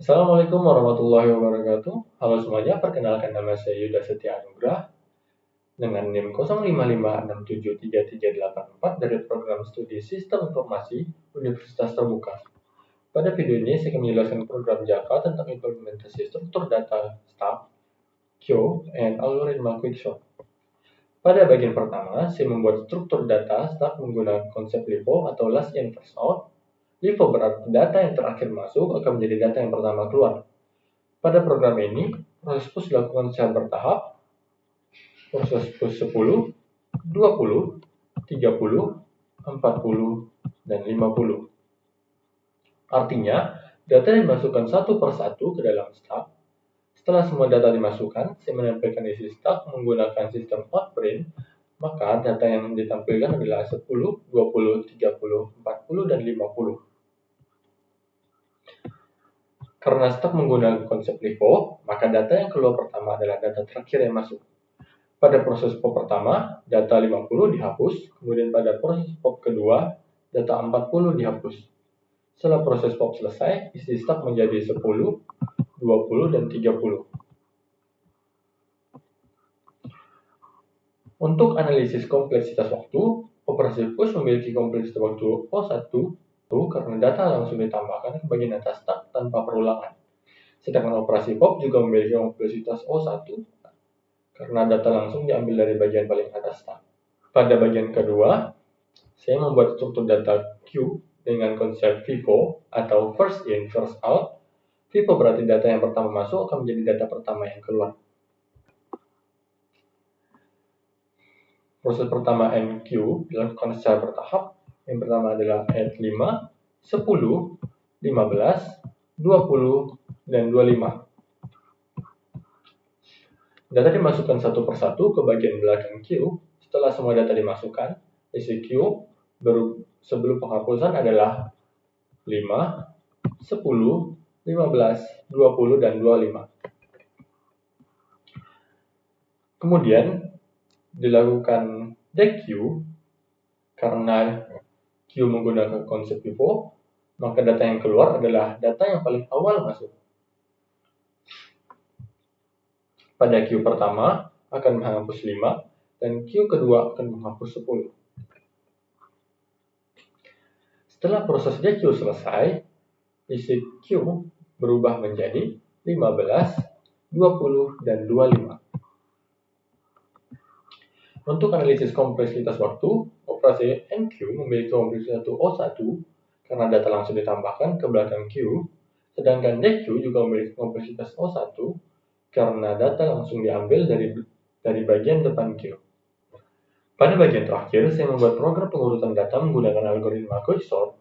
Assalamualaikum warahmatullahi wabarakatuh. Halo semuanya, perkenalkan nama saya Yuda Setia Anugrah dengan NIM 0556733384 dari program studi Sistem Informasi Universitas Terbuka. Pada video ini saya akan menjelaskan program Java tentang implementasi struktur data stack, queue, and algoritma quickshot. Pada bagian pertama, saya membuat struktur data stack menggunakan konsep LIFO atau last in first out. LIFO berarti data yang terakhir masuk akan menjadi data yang pertama keluar. Pada program ini, proses push dilakukan secara bertahap. Proses push 10, 20, 30, 40, dan 50. Artinya, data dimasukkan satu per satu ke dalam stack. Setelah semua data dimasukkan, saya menempelkan isi stack menggunakan sistem outprint, maka data yang ditampilkan adalah 10, 20, 30, 40, dan 50. Karena stack menggunakan konsep LIFO, maka data yang keluar pertama adalah data terakhir yang masuk. Pada proses pop pertama, data 50 dihapus, kemudian pada proses pop kedua, data 40 dihapus. Setelah proses pop selesai, isi stack menjadi 10, 20, dan 30. Untuk analisis kompleksitas waktu, operasi push memiliki kompleksitas waktu O1 karena data langsung ditambahkan ke bagian data stack tanpa perulangan. Sedangkan operasi pop juga memiliki kompleksitas O1 karena data langsung diambil dari bagian paling atas stack. Pada bagian kedua, saya membuat struktur data queue dengan konsep FIFO atau first in first out. FIFO berarti data yang pertama masuk akan menjadi data pertama yang keluar. Proses pertama NQ dilakukan secara bertahap. Yang pertama adalah add 5, 10, 15, 20, dan 25. Data dimasukkan satu persatu ke bagian belakang queue. Setelah semua data dimasukkan, isi queue sebelum penghapusan adalah 5, 10, 15, 20, dan 25. Kemudian dilakukan dequeue karena queue menggunakan konsep FIFO, maka data yang keluar adalah data yang paling awal masuk. Pada queue pertama akan menghapus 5 dan queue kedua akan menghapus 10. Setelah proses dequeue selesai, isi queue berubah menjadi 15, 20, dan 25. Untuk analisis kompleksitas waktu, operasi NQ memiliki kompleksitas O1 karena data langsung ditambahkan ke belakang queue, sedangkan DQ juga memiliki kompleksitas O1 karena data langsung diambil dari bagian depan queue. Pada bagian terakhir, saya membuat program pengurutan data menggunakan algoritma quickshot.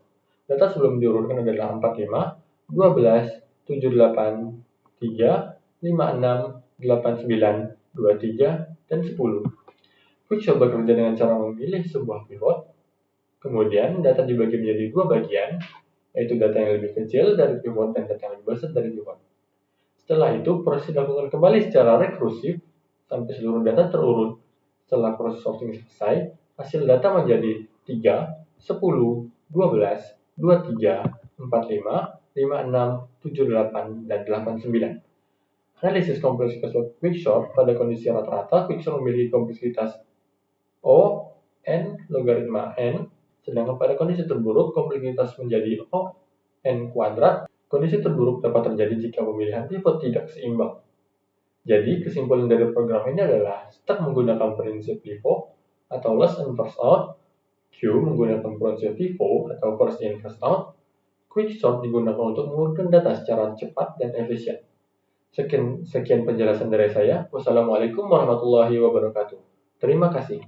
Data sebelum diurutkan adalah 45, 12, 78, 3, 56, 89, 23, dan 10. Quickshot bekerja dengan cara memilih sebuah pivot, kemudian data dibagi menjadi dua bagian, yaitu data yang lebih kecil dari pivot dan data yang lebih besar dari pivot. Setelah itu, proses dilakukan kembali secara rekursif sampai seluruh data terurut. Setelah proses sorting selesai, hasil data menjadi 3, 10, 12, 23, 45, 56, 78, dan 89. Analisis kompleksitas quickshot pada kondisi rata-rata, quickshot memiliki kompleksitas O, N, logaritma N, sedangkan pada kondisi terburuk, kompleksitas menjadi O, N kuadrat. Kondisi terburuk dapat terjadi jika pemilihan pivot tidak seimbang. Jadi, kesimpulan dari program ini adalah stack menggunakan prinsip LIFO atau last in first out, queue menggunakan prinsip FIFO atau first in first out, quickshot digunakan untuk mengurutkan data secara cepat dan efisien. Sekian penjelasan dari saya. Wassalamualaikum warahmatullahi wabarakatuh. Terima kasih.